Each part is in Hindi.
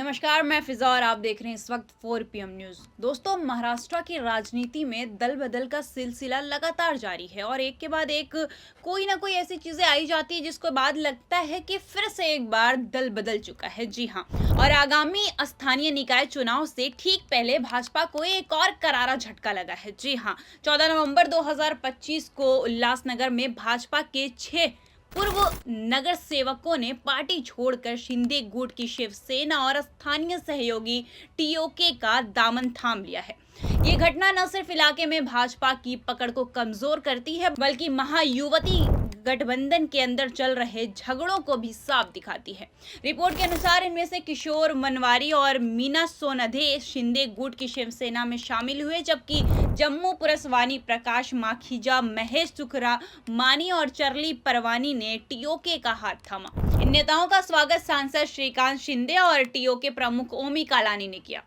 नमस्कार, मैं फिजा और आप देख रहे हैं इस वक्त 4 PM न्यूज। दोस्तों, महाराष्ट्र की राजनीति में दल बदल का सिलसिला लगातार जारी है और एक के बाद एक कोई ना कोई ऐसी चीजें आई जाती है जिसको बाद लगता है कि फिर से एक बार दल बदल चुका है। जी हाँ, और आगामी स्थानीय निकाय चुनाव से ठीक पहले भाजपा को एक और करारा झटका लगा है। जी हाँ, 14 नवंबर 2025 को उल्लासनगर में भाजपा के 6 पूर्व नगर सेवकों ने पार्टी छोड़कर शिंदे गुट की शिवसेना और स्थानीय सहयोगी टीओके का दामन थाम लिया है। ये घटना न सिर्फ इलाके में भाजपा की पकड़ को कमजोर करती है, बल्कि महायुवती गठबंधन के अंदर चल रहे झगड़ों को भी साफ दिखाती है। रिपोर्ट के अनुसार इनमें से किशोर मनवारी और मीना सोनधे शिंदे गुट की शिवसेना में शामिल हुए, जबकि जम्मू पुरसवानी प्रकाश माखीजा, महेश सुखरा मानी और चरली परवानी ने टीओके का हाथ थामा। इन नेताओं का स्वागत सांसद श्रीकांत शिंदे और टीओके प्रमुख ओमी कालानी ने किया।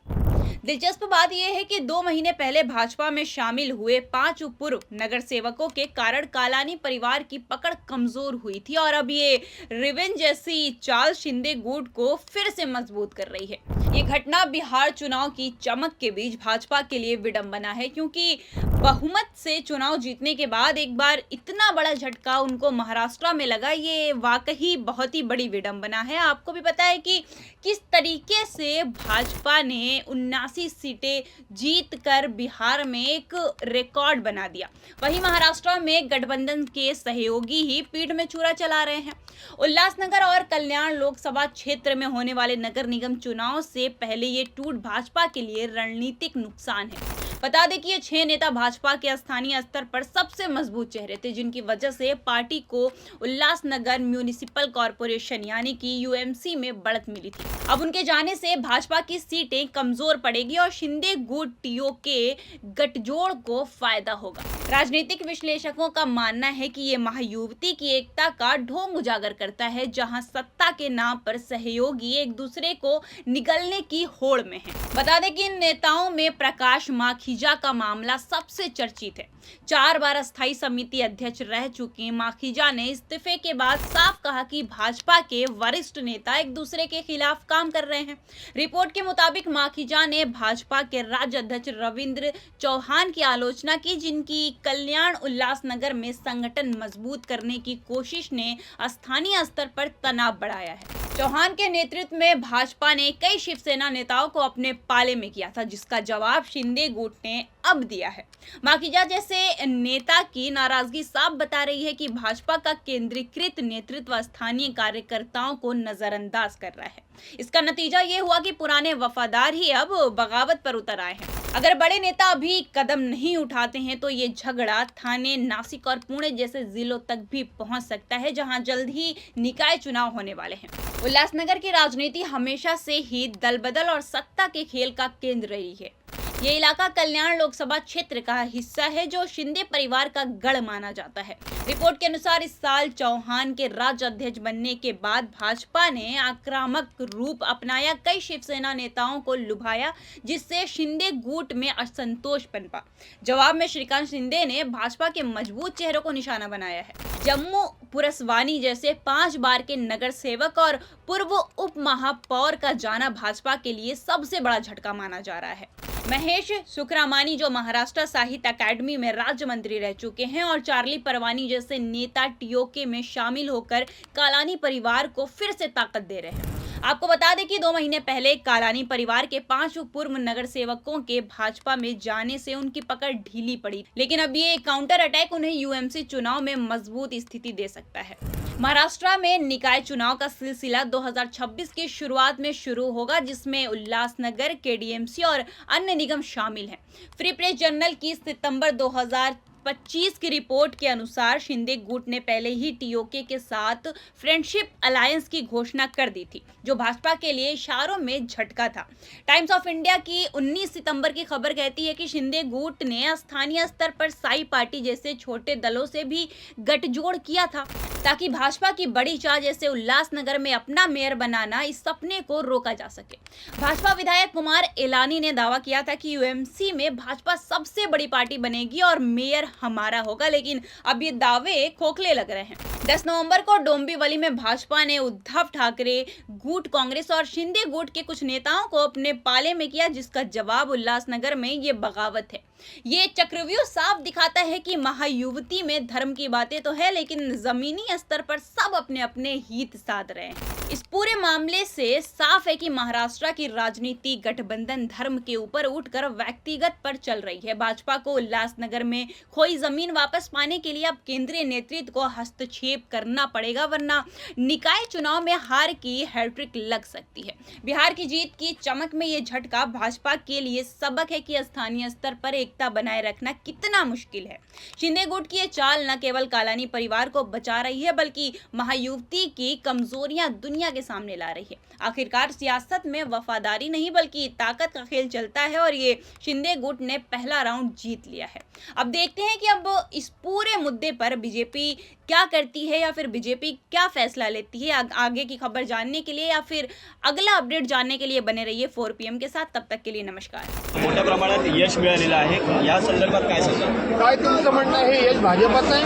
दिलचस्प बात यह है कि 2 महीने पहले भाजपा में शामिल हुए 5 पूर्व नगर सेवकों के कारण कालानी परिवार की पकड़ कमजोर हुई थी और अब ये रिवेंज जैसी चाल शिंदे गुट को फिर से मजबूत कर रही है। ये घटना बिहार चुनाव की चमक के बीच भाजपा के लिए विडंबना है, क्योंकि बहुमत से चुनाव जीतने के बाद एक बार इतना बड़ा झटका उनको महाराष्ट्र में लगा। ये वाकई बहुत ही बड़ी विडंबना है। आपको भी पता है कि किस तरीके से भाजपा ने 79 सीटें जीत कर बिहार में एक रिकॉर्ड बना दिया। वहीं महाराष्ट्र में गठबंधन के सहयोगी ही पीठ में छुरा चला रहे हैं। उल्लासनगर और कल्याण लोकसभा क्षेत्र में होने वाले नगर निगम चुनाव से पहले ये टूट भाजपा के लिए रणनीतिक नुकसान है। बता दें कि ये 6 नेता भाजपा के स्थानीय स्तर पर सबसे मजबूत चेहरे थे, जिनकी वजह से पार्टी को उल्लासनगर म्यूनिसिपल कॉर्पोरेशन यानी कि यूएमसी में बढ़त मिली थी। अब उनके जाने से भाजपा की सीटें कमजोर पड़ेगी और शिंदे गुट टीओके गठजोड़ को फायदा होगा। राजनीतिक विश्लेषकों का मानना है कि ये महायुवती की एकता का ढोंग उजागर करता है, जहां सत्ता के नाम पर सहयोगी एक दूसरे को निगलने की होड़ में है। बता दें कि इन नेताओं में प्रकाश माखीजा का मामला सबसे चर्चित है। 4 बार अस्थायी समिति अध्यक्ष रह चुके माखीजा ने इस्तीफे के बाद साफ कहा कि भाजपा के वरिष्ठ नेता एक दूसरे के खिलाफ काम कर रहे हैं। रिपोर्ट के मुताबिक माखीजा ने भाजपा के राज्य अध्यक्ष रविंद्र चौहान की आलोचना की, जिनकी कल्याण उल्लासनगर में संगठन मजबूत करने की कोशिश ने स्थानीय स्तर पर तनाव बढ़ाया है। चौहान के नेतृत्व में भाजपा ने कई शिवसेना नेताओं को अपने पाले में किया था, जिसका जवाब शिंदे गुट ने अब दिया है। माखीजा जैसे नेता की नाराजगी साफ बता रही है कि भाजपा का केंद्रीकृत नेतृत्व स्थानीय कार्यकर्ताओं को नजरअंदाज कर रहा है। इसका नतीजा ये हुआ कि पुराने वफादार ही अब बगावत पर उतर आए हैं। अगर बड़े नेता अभी कदम नहीं उठाते हैं तो ये झगड़ा थाने, नासिक और पुणे जैसे जिलों तक भी पहुंच सकता है, जहां जल्द ही निकाय चुनाव होने वाले हैं। उल्लासनगर की राजनीति हमेशा से ही दल बदल और सत्ता के खेल का केंद्र रही है। ये इलाका कल्याण लोकसभा क्षेत्र का हिस्सा है, जो शिंदे परिवार का गढ़ माना जाता है। रिपोर्ट के अनुसार इस साल चौहान के राज्य अध्यक्ष बनने के बाद भाजपा ने आक्रामक रूप अपनाया, कई शिवसेना नेताओं को लुभाया, जिससे शिंदे गुट में असंतोष पनपा। जवाब में श्रीकांत शिंदे ने भाजपा के मजबूत चेहरों को निशाना बनाया है। जम्मू पुरसवानी जैसे 5 बार के नगर सेवक और पूर्व उप महापौर का जाना भाजपा के लिए सबसे बड़ा झटका माना जा रहा है। महेश सुखरामानी, जो महाराष्ट्र साहित्य अकादमी में राज्य मंत्री रह चुके हैं, और चार्ली परवानी जैसे नेता टीओके में शामिल होकर कालानी परिवार को फिर से ताकत दे रहे हैं। आपको बता दें कि 2 महीने पहले कालानी परिवार के 5 पूर्व नगर सेवकों के भाजपा में जाने से उनकी पकड़ ढीली पड़ी, लेकिन अब ये काउंटर अटैक उन्हें यूएमसी चुनाव में मजबूत स्थिति दे सकता है। महाराष्ट्र में निकाय चुनाव का सिलसिला 2026 की शुरुआत में शुरू होगा, जिसमें उल्लासनगर, केडीएमसी और अन्य निगम शामिल हैं। फ्री प्रेस जर्नल की सितंबर 2025 की रिपोर्ट के अनुसार शिंदे गुट ने पहले ही टीओके के साथ फ्रेंडशिप अलायंस की घोषणा कर दी थी, जो भाजपा के लिए इशारों में झटका था। टाइम्स ऑफ इंडिया की 19 सितंबर की खबर कहती है कि शिंदे गुट ने स्थानीय स्तर पर साई पार्टी जैसे छोटे दलों से भी गठजोड़ किया था, ताकि भाजपा की बड़ी चाल जैसे उल्लासनगर में अपना मेयर बनाना, इस सपने को रोका जा सके। भाजपा विधायक कुमार एलानी ने दावा किया था कि यूएमसी में भाजपा सबसे बड़ी पार्टी बनेगी और मेयर हमारा होगा, लेकिन अब ये दावे खोखले लग रहे हैं। 10 नवंबर को डोंबिवली में भाजपा ने उद्धव ठाकरे गुट, कांग्रेस और शिंदे गुट के कुछ नेताओं को अपने पाले में किया, जिसका जवाब उल्लासनगर में ये बगावत है। ये चक्रव्यूह साफ दिखाता है कि महायुवती में धर्म की बातें तो है, लेकिन जमीनी स्तर पर सब अपने अपने हित साध रहे हैं। इस पूरे मामले से साफ है कि महाराष्ट्र की राजनीति गठबंधन धर्म के ऊपर उठकर व्यक्तिगत पर चल रही है। भाजपा को उल्लासनगर में खोई जमीन वापस पाने के लिए अब केंद्रीय नेतृत्व को हस्तक्षेप करना पड़ेगा, वरना निकाय चुनाव में हार की हैट्रिक लग सकती है। बिहार की जीत की चमक में ये झटका भाजपा के लिए सबक है कि स्थानीय स्तर पर एकता बनाए रखना कितना मुश्किल है। शिंदे गुट की ये चाल न केवल कालानी परिवार को बचा रही है, बल्कि महायुवती की कमजोरियां दुनिया के सामने ला रही है। आखिरकार सियासत में वफादारी नहीं बल्कि ताकत का खेल चलता है और ये शिंदे गुट ने पहला राउंड जीत लिया है। अब देखते हैं कि अब इस पूरे मुद्दे पर बीजेपी क्या करती है या फिर बीजेपी क्या फैसला लेती है। आगे की खबर जानने के लिए या फिर अगला अपडेट जानने के लिए बने रहिए 4 PM के साथ। तब तक के लिए नमस्कार। मोठ्या प्रमाणात यश मिळालेलं आहे, या संदर्भात काय सांगता? काय तुमचं म्हणणं आहे? हे यश भाजपचं आहे?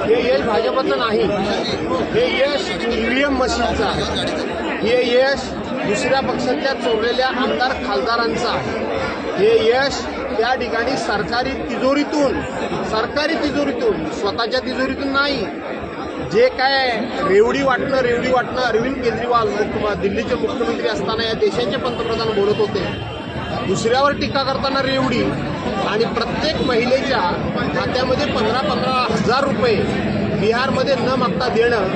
हे यश भाजपचं नाही, हे यश ईव्हीएम मशीनचं आहे। हे यश दुसऱ्या पक्षाच्या चोरलेल्या आमदार खासदारांचं आहे। हे यश त्या ठिकाणी सरकारी तिजोरीतून स्वतःच्या तिजोरीतून नाही, जे काय रेवडी वाटणं अरविंद केजरीवाल दिल्लीचे मुख्यमंत्री असताना या देशाचे पंतप्रधान बोलत होते। दुसऱ्यावर टीका करताना रेवडी आणि प्रत्येक महिलेच्या खात्यामध्ये 15-15 हजार रुपये बिहारमध्ये न मागता देणं,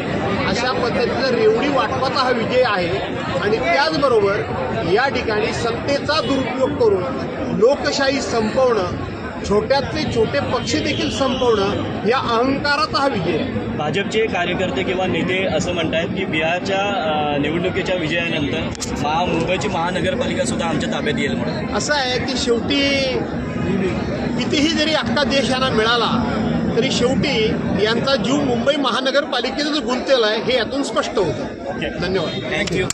अशा पद्धतीनं रेवडी वाटपाचा हा विजय आहे। आणि त्याचबरोबर या ठिकाणी सत्तेचा दुरुपयोग करून लोकशाही संपवणं, छोट्यातले छोटे पक्ष देखील संपवणं, या अहंकाराचा हा विजय आहे। भाजपचे कार्यकर्ते किंवा नेते असं म्हणतायत की बिहारच्या निवडणुकीच्या विजयानंतर मुंबईची महानगरपालिका सुद्धा आमच्या ताब्यात येईल म्हणून। असं आहे की शेवटी कितीही जरी अख्खा देश यांना मिळाला तरी शेवटी यांचा जीव मुंबई महानगरपालिकेत गुंतलेला आहे, हे यातून स्पष्ट होतं। धन्यवाद, थँक्यू।